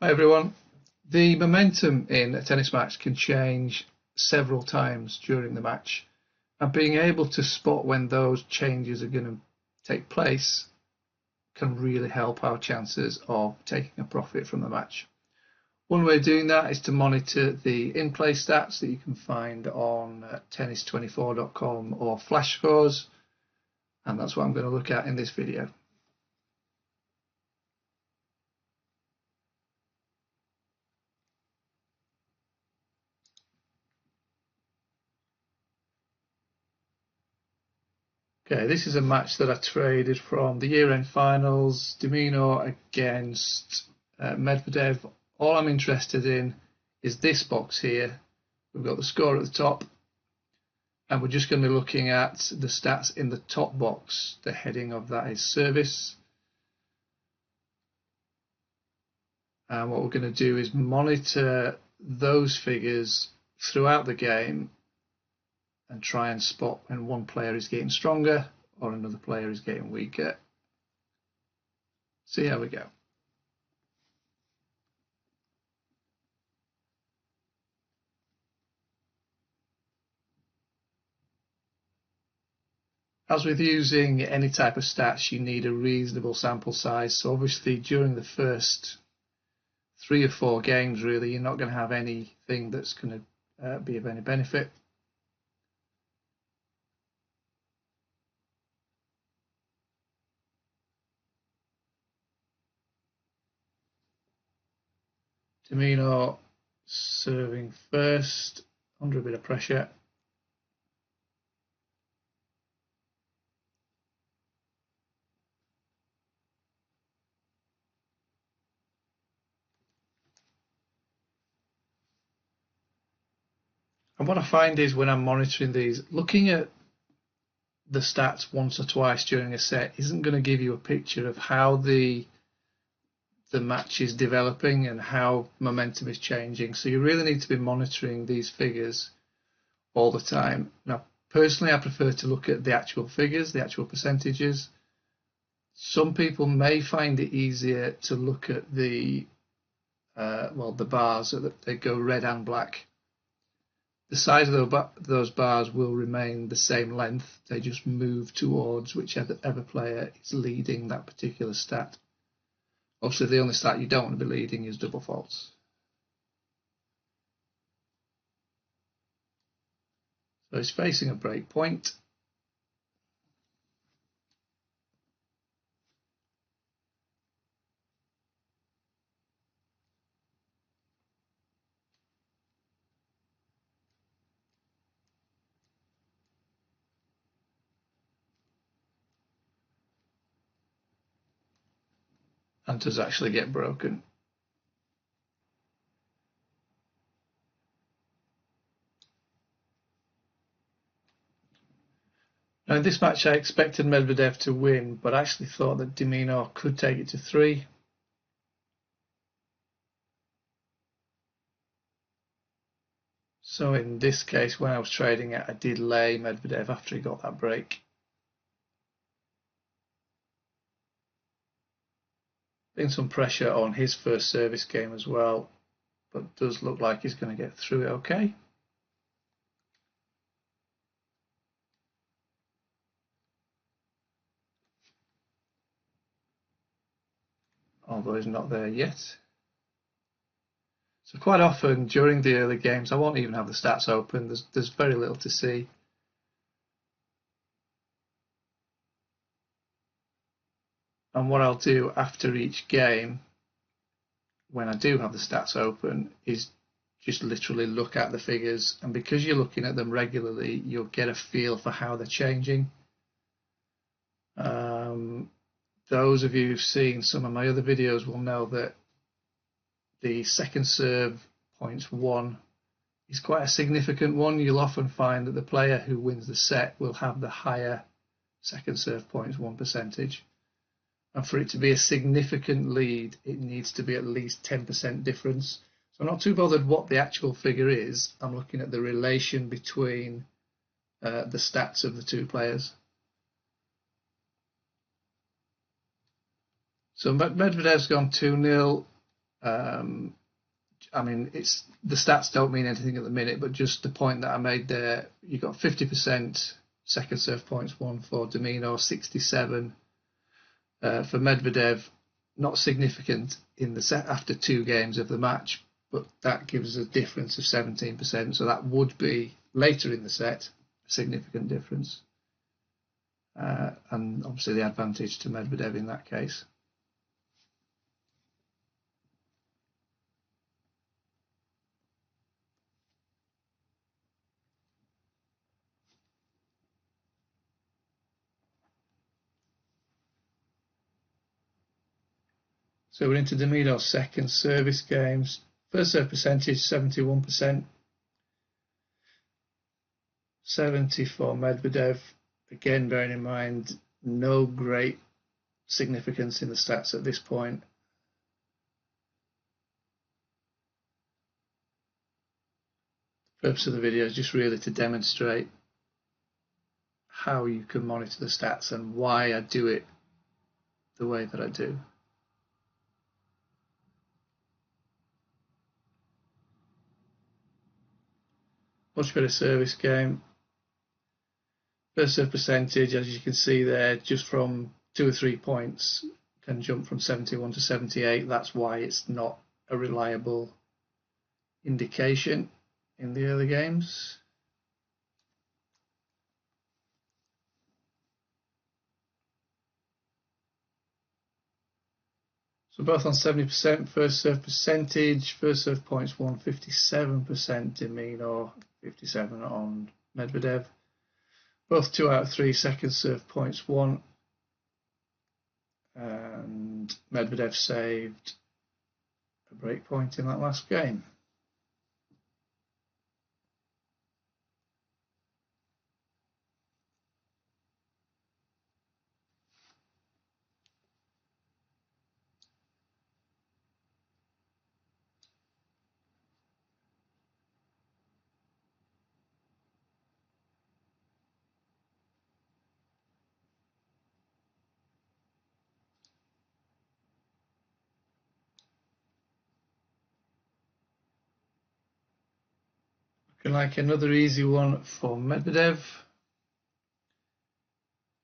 Hi everyone. The momentum in a tennis match can change several times during the match, and being able to spot when those changes are going to take place can really help our chances of taking a profit from the match. One way of doing that is to monitor the in-play stats that you can find on tennis24.com or Flash Scores, and that's what I'm going to look at in this video. Okay, this is a match that I traded from the year-end finals, Minaur against Medvedev. All I'm interested in is this box here. We've got the score at the top, and we're just going to be looking at the stats in the top box. The heading of that is service. And what we're going to do is monitor those figures throughout the game and try and spot when one player is getting stronger or another player is getting weaker. See how we go. As with using any type of stats, you need a reasonable sample size. So obviously during the first 3 or 4 games, really, you're not going to have anything that's going to be of any benefit. Minaur serving first, under a bit of pressure. And what I find is when I'm monitoring these, looking at the stats once or twice during a set isn't going to give you a picture of how the match is developing and how momentum is changing. So you really need to be monitoring these figures all the time. Now, personally, I prefer to look at the actual figures, the actual percentages. Some people may find it easier to look at the bars, that they go red and black. The size of those bars will remain the same length. They just move towards whichever player is leading that particular stat. Obviously, the only stat you don't want to be leading is double faults. So he's facing a break point. And does actually get broken. Now in this match I expected Medvedev to win, but I actually thought that Minaur could take it to 3. So in this case, when I was trading it, I did lay Medvedev after he got that break. Been some pressure on his first service game as well, but does look like he's going to get through it okay. Although he's not there yet. So quite often during the early games, I won't even have the stats open. There's very little to see. And what I'll do after each game, when I do have the stats open, is just literally look at the figures. And because you're looking at them regularly, you'll get a feel for how they're changing. Those of you who've seen some of my other videos will know that the second serve points 1 is quite a significant one. You'll often find that the player who wins the set will have the higher second serve points 1 percentage. And for it to be a significant lead, it needs to be at least 10% difference. So I'm not too bothered what the actual figure is. I'm looking at the relation between the stats of the two players. So Medvedev's gone 2-0. I mean, it's the stats don't mean anything at the minute, but just the point that I made there, you got 50% second serve points won for Minaur, 67 for Medvedev. Not significant in the set after 2 games of the match, but that gives a difference of 17%. So that would be later in the set a significant difference, and obviously the advantage to Medvedev in that case. So we're into Minaur's second service games. First serve percentage 71%, 70 for Medvedev. Again, bearing in mind no great significance in the stats at this point. The purpose of the video is just really to demonstrate how you can monitor the stats and why I do it the way that I do. Much better service game. First serve percentage, as you can see there, just from 2 or 3 points can jump from 71 to 78. That's why it's not a reliable indication in the early games. So both on 70% first serve percentage, first serve points won 57% in Minaur, 57 on Medvedev. Both 2 out of 3 second serve points won, and Medvedev saved a break point in that last game. Looking like another easy one for Medvedev.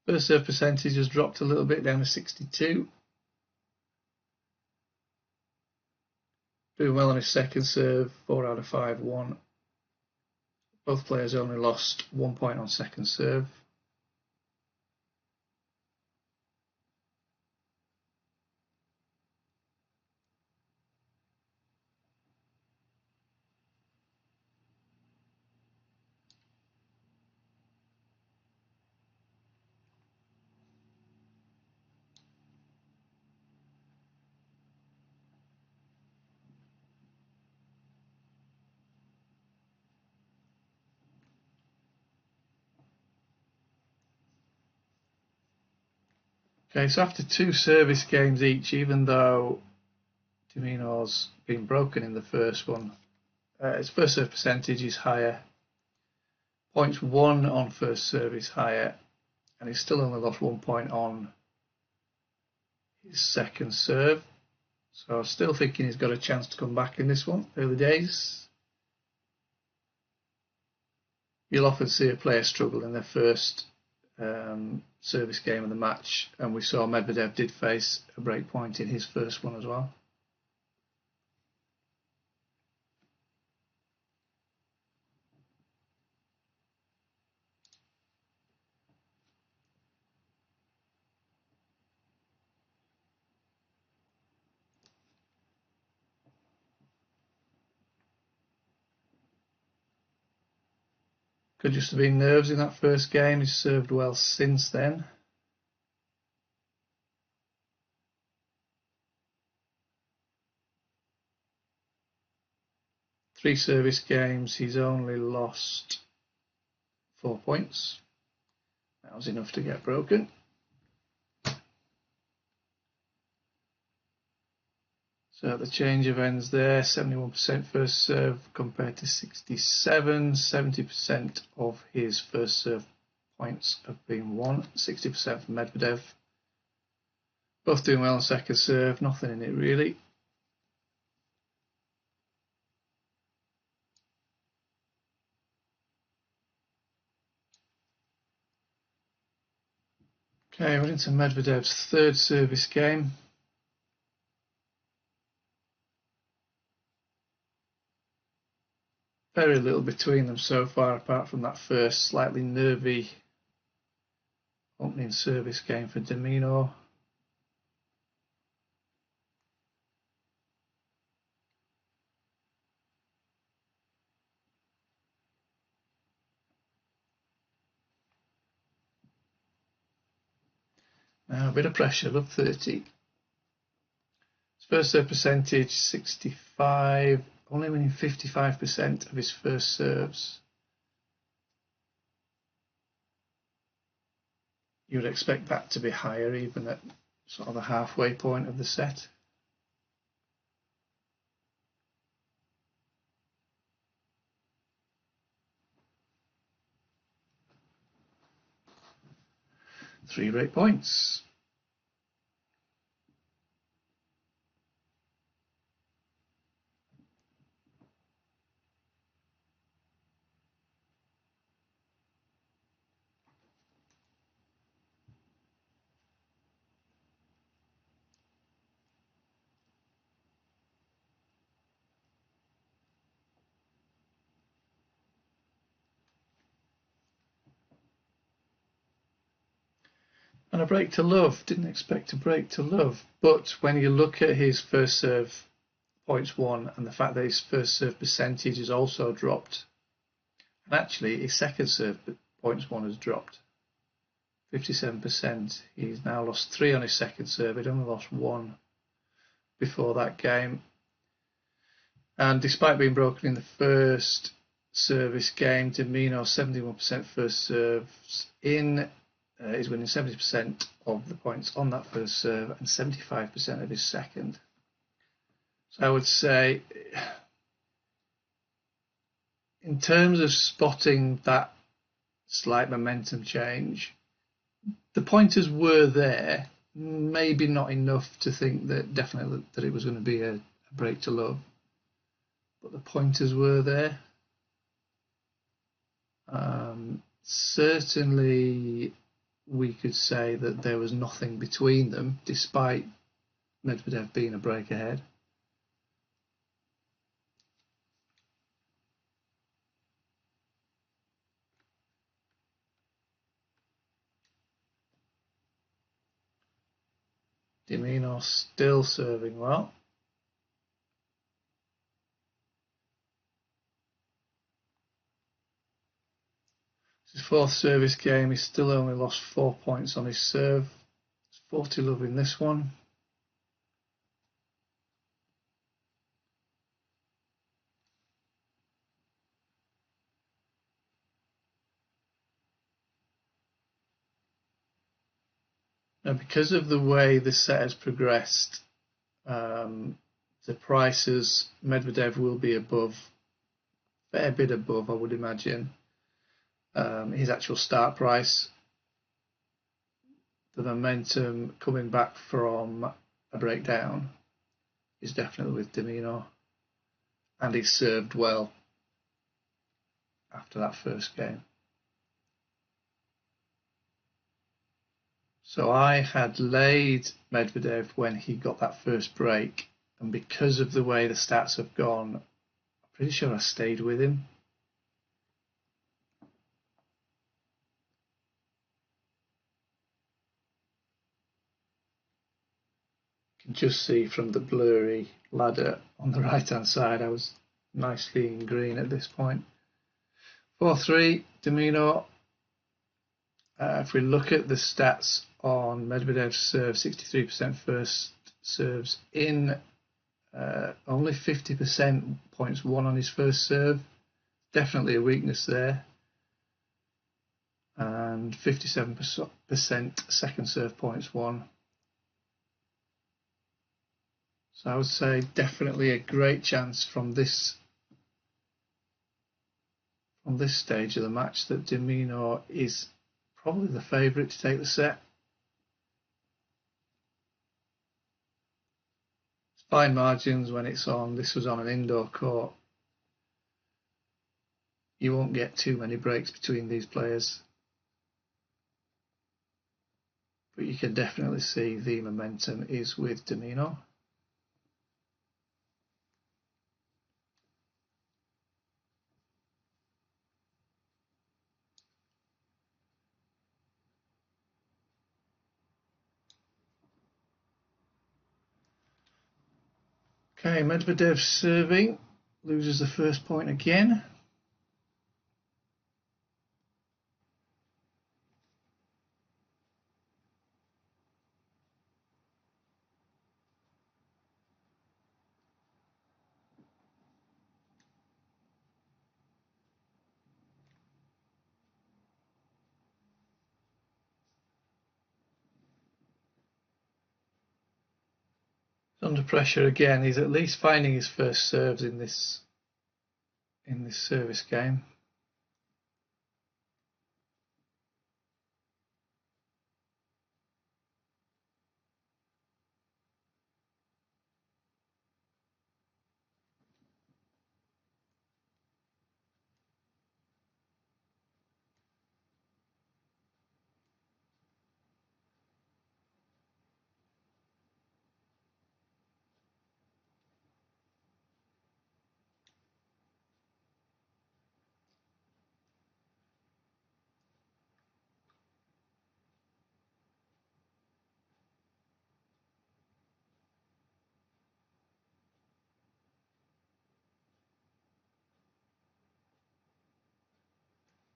First serve percentage has dropped a little bit down to 62. Doing well on his second serve, 4 out of 5 won. Both players only lost 1 point on second serve. Okay, so after 2 service games each, even though Minaur's been broken in the first one, his first serve percentage is higher, points won on first serve is higher, and he's still only lost 1 point on his second serve. So I'm still thinking he's got a chance to come back in this one, early days. You'll often see a player struggle in their first service game of the match, and we saw Medvedev did face a break point in his first one as well. Could just have been nerves in that first game. He's served well since then. Three service games, he's only lost 4 points. That was enough to get broken. So the change of ends there, 71% first serve compared to 67, 70% of his first serve points have been won, 60% for Medvedev. Both doing well on second serve, nothing in it really. Okay, we're into Medvedev's third service game. Very little between them so far, apart from that first slightly nervy opening service game for Minaur. Now a bit of pressure, love 30. His first serve percentage 65, only winning 55% of his first serves. You would expect that to be higher even at sort of the halfway point of the set. Three break points. And a break to love. Didn't expect a break to love. But when you look at his first serve points won and the fact that his first serve percentage has also dropped, and actually his second serve points won has dropped 57%. He's now lost 3 on his second serve. He'd only lost 1 before that game. And despite being broken in the first service game, Minaur 71% first serves in. He's winning 70% of the points on that first serve and 75% of his second. So I would say, in terms of spotting that slight momentum change, the pointers were there, maybe not enough to think that definitely that it was going to be a break to love, but the pointers were there. Certainly we could say that there was nothing between them, despite Medvedev being a break ahead. Minaur still serving well. His fourth service game, he's still only lost 4 points on his serve. It's 40 love in this one. Now, because of the way the set has progressed, the prices, Medvedev will be above, a fair bit above, I would imagine, his actual start price. The momentum coming back from a breakdown is definitely with Minaur, and he served well after that first game. So I had laid Medvedev when he got that first break, and because of the way the stats have gone, I'm pretty sure I stayed with him. You can just see from the blurry ladder on the right hand side, I was nicely in green at this point. 4-3, Minaur. If we look at the stats on Medvedev's serve, 63% first serves in, only 50% points won on his first serve. Definitely a weakness there. And 57% second serve points won. So I would say definitely a great chance from this stage of the match that Minaur is probably the favourite to take the set. It's fine margins when it's on. This was on an indoor court. You won't get too many breaks between these players. but you can definitely see the momentum is with Minaur. Okay, Medvedev serving, loses the first point again. Under pressure again. He's at least finding his first serves in this service game.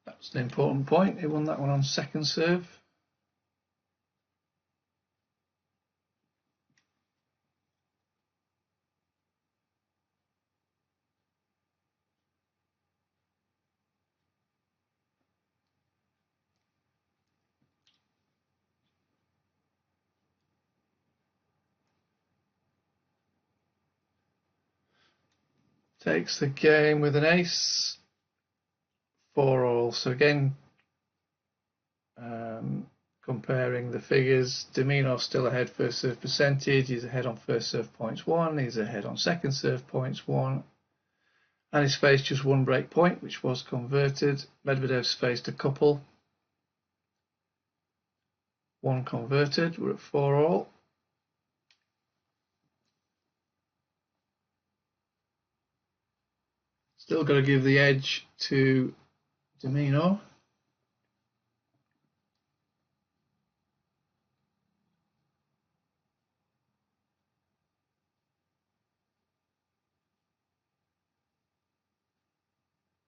That's an important point. He won that one on second serve. Takes the game with an ace. 4-all. So again, comparing the figures, Minaur still ahead first serve percentage. He's ahead on first serve points 1. He's ahead on second serve points 1. And he's faced just one break point, which was converted. Medvedev's faced a couple. One converted. We're at 4-all. Still got to give the edge to Minaur.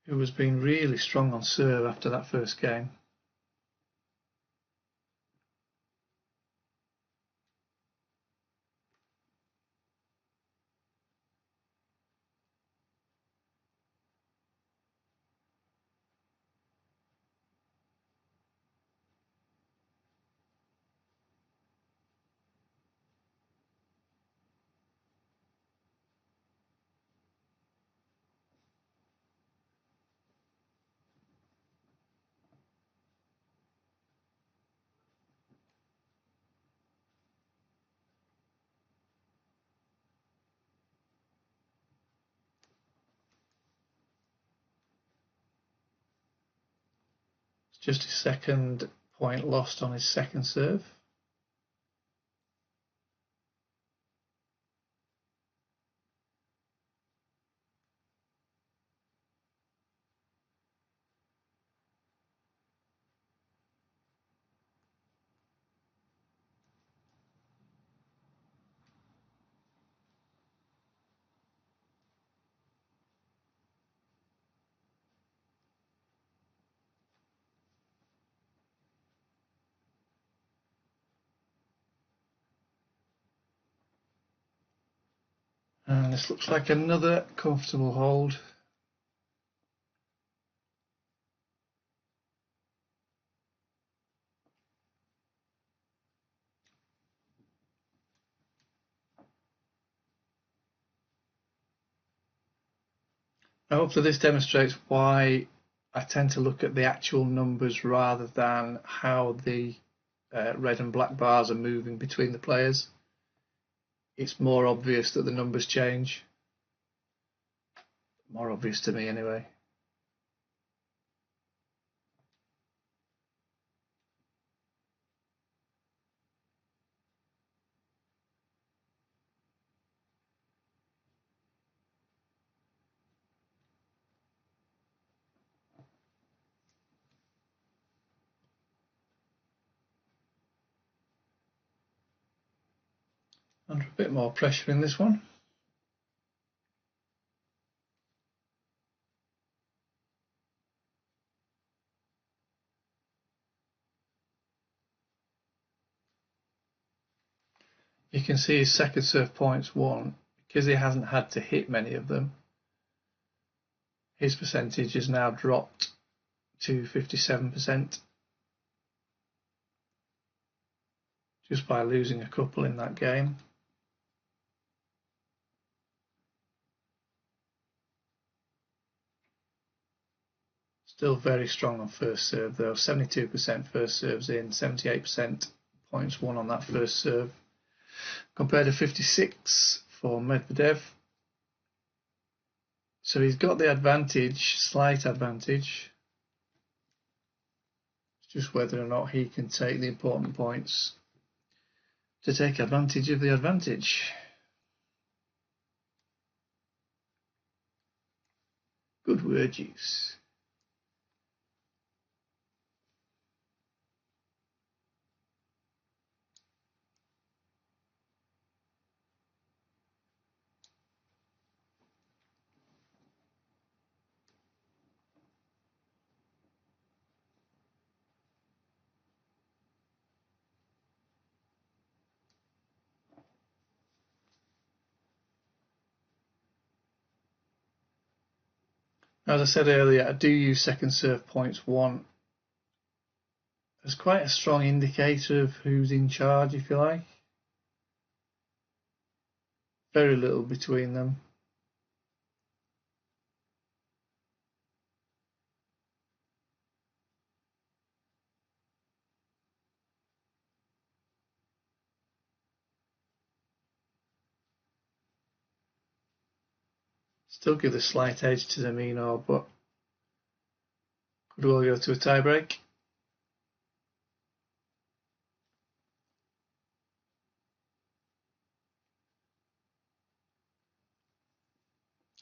Who has been really strong on serve after that first game. It's just his second point lost on his second serve. And this looks like another comfortable hold. Hopefully this demonstrates why I tend to look at the actual numbers rather than how the red and black bars are moving between the players. It's more obvious that the numbers change. More obvious to me anyway. Under a bit more pressure in this one. You can see his second serve points won, because he hasn't had to hit many of them. His percentage has now dropped to 57%, just by losing a couple in that game. Still very strong on first serve though, 72% first serves in, 78% points won on that first serve, compared to 56 for Medvedev. So he's got the advantage, slight advantage. It's just whether or not he can take the important points to take advantage of the advantage. Good word use. As I said earlier, I do use second serve points won as quite a strong indicator of who's in charge, if you like. Very little between them. Still give a slight edge to the Minaur, but could well go to a tie break.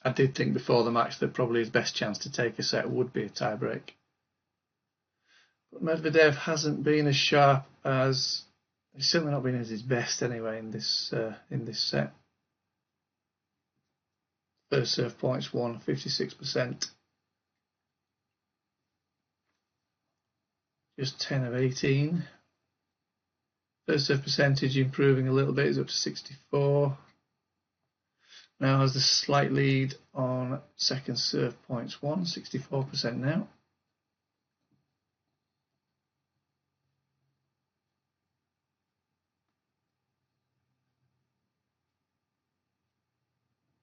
I did think before the match that probably his best chance to take a set would be a tie break. But Medvedev hasn't been as sharp as, he's certainly not been at his best anyway in this set. First serve points won, 56%. Just 10 of 18. First serve percentage improving a little bit, is up to 64. Now has the slight lead on second serve points won, 64% now.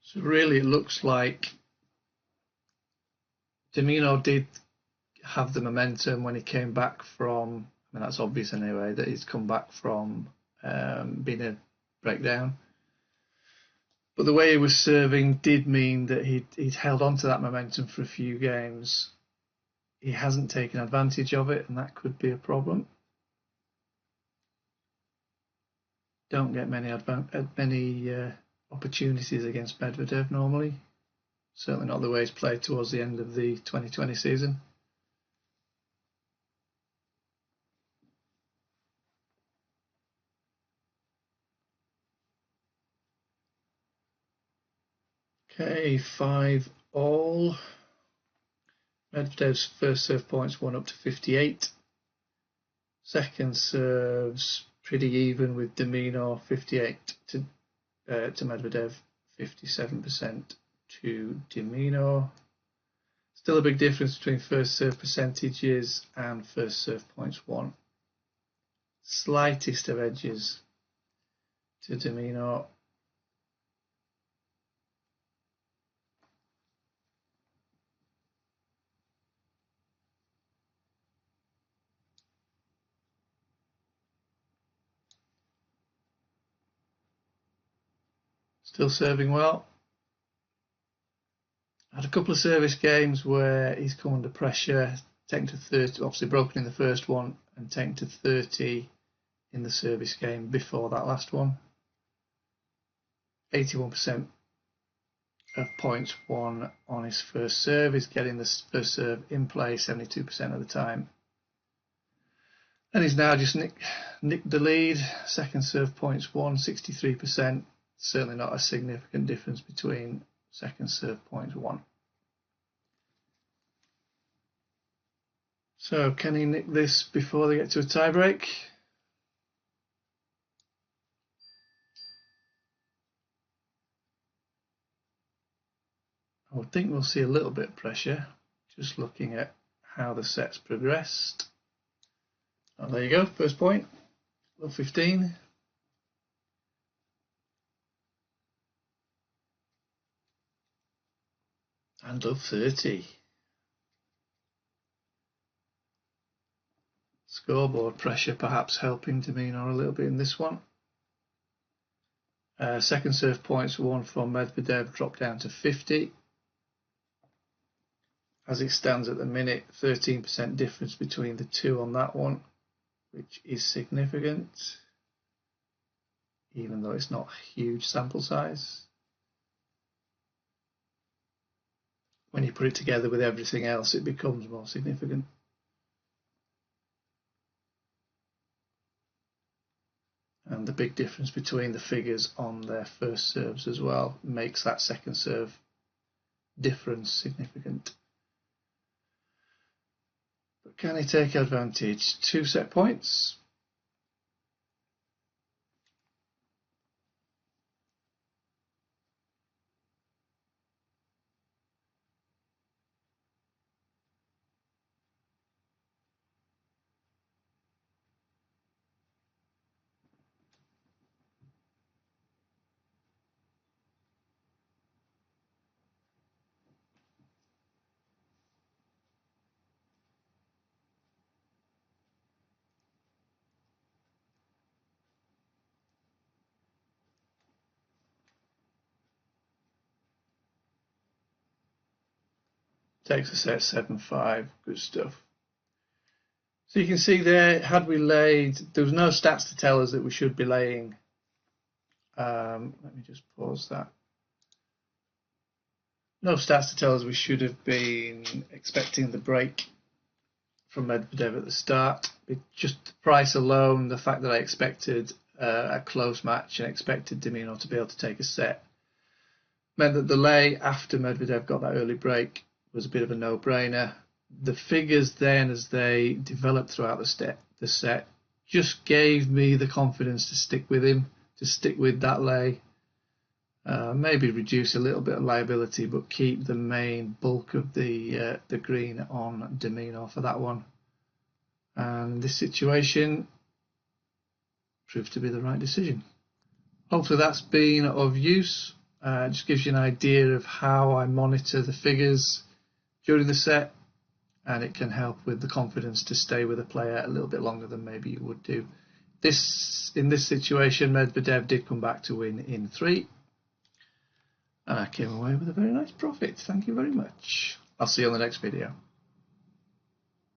So really it looks like de Minaur did have the momentum when he came back from, I mean that's obvious anyway, that he's come back from being a breakdown. But the way he was serving did mean that he'd held on to that momentum for a few games. He hasn't taken advantage of it, and that could be a problem. Don't get many opportunities against Medvedev normally. Certainly not the way he's played towards the end of the 2020 season. Okay, 5-all. Medvedev's first serve points won up to 58. Second serves pretty even with de Minaur, 58 to Medvedev, 57% to de Minaur. Still a big difference between first serve percentages and first serve points won. Slightest of edges to de Minaur. Still serving well. Had a couple of service games where he's come under pressure, taken to 30, obviously broken in the first one, and taken to 30 in the service game before that last one. 81% of points won on his first serve. He's getting the first serve in play 72% of the time. And he's now just nicked the lead. Second serve points won, 63%. Certainly not a significant difference between second serve points won. So can he nick this before they get to a tie break? I would think we'll see a little bit of pressure, just looking at how the set's progressed. Oh, there you go, first point, love 15. And love 30. Scoreboard pressure perhaps helping Minaur a little bit in this one. Second serve points won from Medvedev dropped down to 50. As it stands at the minute, 13% difference between the two on that one, which is significant, even though it's not a huge sample size. When you put it together with everything else, it becomes more significant. And the big difference between the figures on their first serves as well makes that second serve difference significant. But can he take advantage? 2 set points. Takes a set 7-5, good stuff. So you can see there, had we laid, there was no stats to tell us that we should be laying. Let me just pause that. No stats to tell us we should have been expecting the break from Medvedev at the start. Just the price alone, the fact that I expected a close match and expected Minaur to be able to take a set, meant that the lay after Medvedev got that early break was a bit of a no-brainer. The figures then, as they developed throughout the set, just gave me the confidence to stick with him, to stick with that lay. Maybe reduce a little bit of liability, but keep the main bulk of the green on Minaur for that one. And this situation proved to be the right decision. Hopefully that's been of use. Just gives you an idea of how I monitor the figures during the set, and it can help with the confidence to stay with a player a little bit longer than maybe you would do. In this situation, Medvedev did come back to win in 3, and I came away with a very nice profit. Thank you very much. I'll see you on the next video.